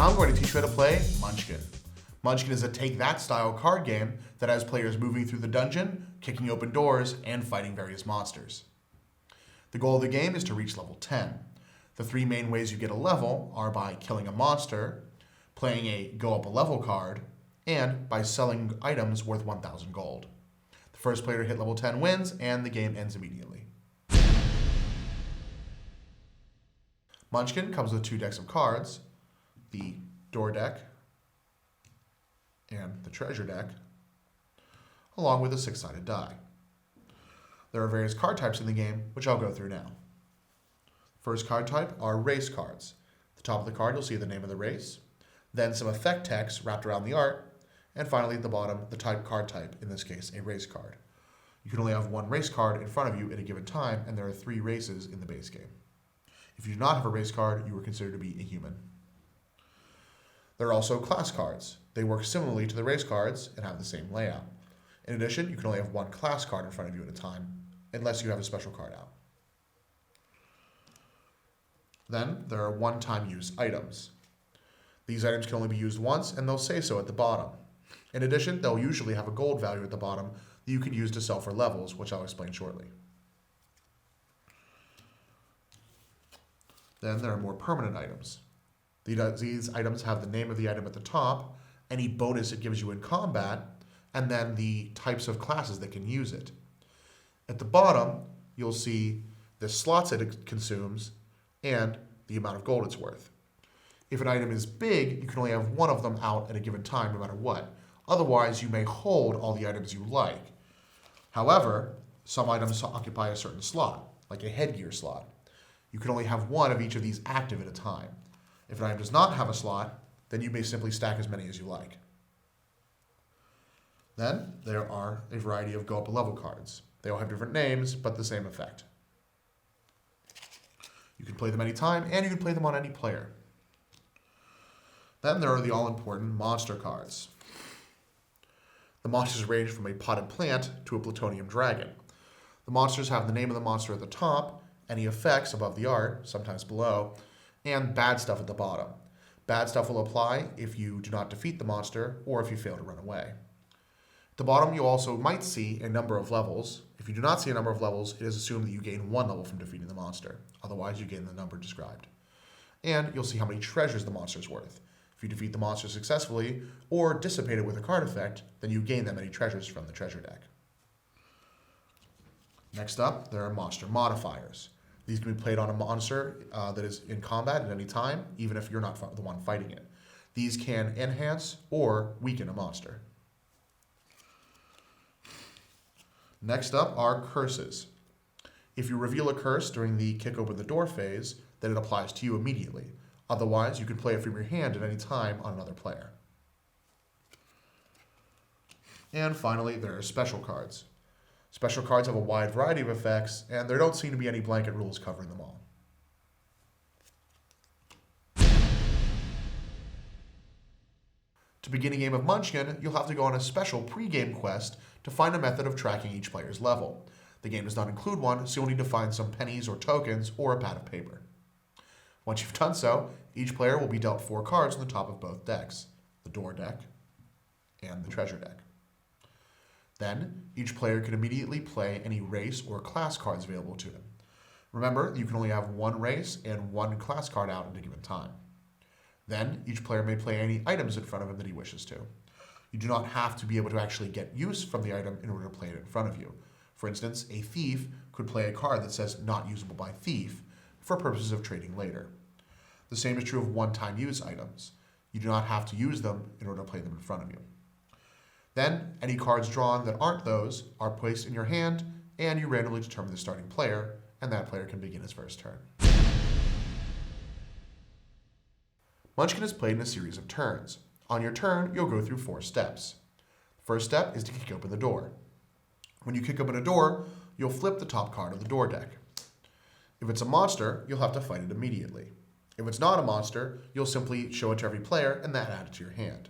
Now I'm going to teach you how to play Munchkin. Munchkin is a take-that style card game that has players moving through the dungeon, kicking open doors, and fighting various monsters. The goal of the game is to reach level 10. The three main ways you get a level are by killing a monster, playing a go up a level card, and by selling items worth 1,000 gold. The first player to hit level 10 wins, and the game ends immediately. Munchkin comes with 2 decks of cards, the door deck and the treasure deck, along with a 6-sided die. There are various card types in the game, which I'll go through now. First card type are race cards. At the top of the card, you'll see the name of the race, then some effect text wrapped around the art, and finally at the bottom, the card type, in this case, a race card. You can only have one race card in front of you at a given time, and there are 3 races in the base game. If you do not have a race card, you are considered to be a human. There are also class cards. They work similarly to the race cards and have the same layout. In addition, you can only have one class card in front of you at a time, unless you have a special card out. Then, there are one-time use items. These items can only be used once, and they'll say so at the bottom. In addition, they'll usually have a gold value at the bottom that you can use to sell for levels, which I'll explain shortly. Then there are more permanent items. These items have the name of the item at the top, any bonus it gives you in combat, and then the types of classes that can use it. At the bottom, you'll see the slots it consumes and the amount of gold it's worth. If an item is big, you can only have one of them out at a given time, no matter what. Otherwise, you may hold all the items you like. However, some items occupy a certain slot, like a headgear slot. You can only have one of each of these active at a time. If an item does not have a slot, then you may simply stack as many as you like. Then there are a variety of go up a level cards. They all have different names, but the same effect. You can play them anytime, and you can play them on any player. Then there are the all-important monster cards. The monsters range from a potted plant to a plutonium dragon. The monsters have the name of the monster at the top, any effects above the art, sometimes below, and bad stuff at the bottom. Bad stuff will apply if you do not defeat the monster or if you fail to run away. At the bottom, you also might see a number of levels. If you do not see a number of levels, it is assumed that you gain 1 level from defeating the monster. Otherwise, you gain the number described. And you'll see how many treasures the monster is worth. If you defeat the monster successfully or dissipate it with a card effect, then you gain that many treasures from the treasure deck. Next up, there are monster modifiers. These can be played on a monster that is in combat at any time, even if you're not the one fighting it. These can enhance or weaken a monster. Next up are curses. If you reveal a curse during the kick open the door phase, then it applies to you immediately. Otherwise, you can play it from your hand at any time on another player. And finally, there are special cards. Special cards have a wide variety of effects, and there don't seem to be any blanket rules covering them all. To begin a game of Munchkin, you'll have to go on a special pre-game quest to find a method of tracking each player's level. The game does not include one, so you'll need to find some pennies or tokens or a pad of paper. Once you've done so, each player will be dealt 4 cards on the top of both decks, the door deck and the treasure deck. Then, each player can immediately play any race or class cards available to them. Remember, you can only have 1 race and 1 class card out at a given time. Then, each player may play any items in front of him that he wishes to. You do not have to be able to actually get use from the item in order to play it in front of you. For instance, a thief could play a card that says not usable by thief for purposes of trading later. The same is true of one-time use items. You do not have to use them in order to play them in front of you. Then, any cards drawn that aren't those are placed in your hand, and you randomly determine the starting player, and that player can begin his first turn. Munchkin is played in a series of turns. On your turn, you'll go through 4 steps. The first step is to kick open the door. When you kick open a door, you'll flip the top card of the door deck. If it's a monster, you'll have to fight it immediately. If it's not a monster, you'll simply show it to every player and then add it to your hand.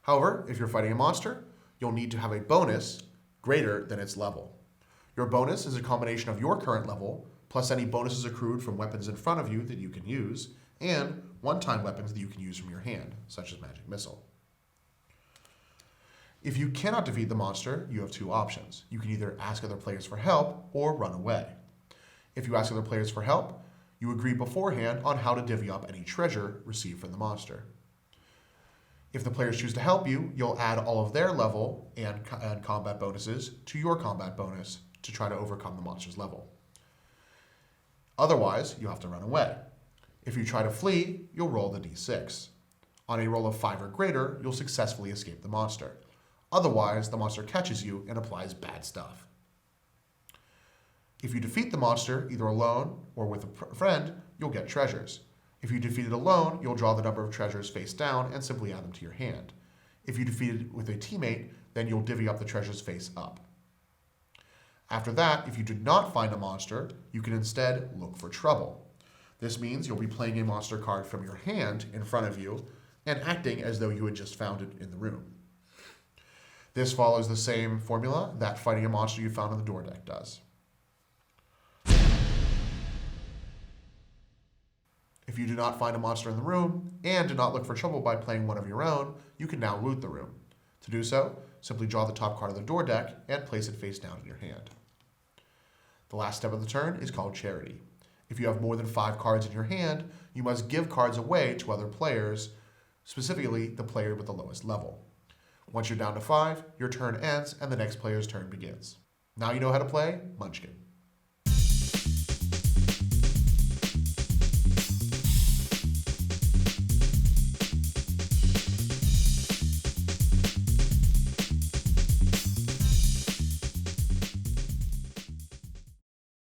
However, if you're fighting a monster, you'll need to have a bonus greater than its level. Your bonus is a combination of your current level, plus any bonuses accrued from weapons in front of you that you can use, and one-time weapons that you can use from your hand, such as Magic Missile. If you cannot defeat the monster, you have two options. You can either ask other players for help or run away. If you ask other players for help, you agree beforehand on how to divvy up any treasure received from the monster. If the players choose to help you, you'll add all of their level and combat bonuses to your combat bonus to try to overcome the monster's level. Otherwise, you have to run away. If you try to flee, you'll roll the d6. On a roll of 5 or greater, you'll successfully escape the monster. Otherwise, the monster catches you and applies bad stuff. If you defeat the monster, either alone or with a friend, you'll get treasures. If you defeat it alone, you'll draw the number of treasures face down and simply add them to your hand. If you defeat it with a teammate, then you'll divvy up the treasures face up. After that, if you do not find a monster, you can instead look for trouble. This means you'll be playing a monster card from your hand in front of you and acting as though you had just found it in the room. This follows the same formula that fighting a monster you found on the door deck does. If you do not find a monster in the room and do not look for trouble by playing one of your own, you can now loot the room. To do so, simply draw the top card of the door deck and place it face down in your hand. The last step of the turn is called charity. If you have more than 5 cards in your hand, you must give cards away to other players, specifically the player with the lowest level. Once you're down to 5, your turn ends and the next player's turn begins. Now you know how to play Munchkin.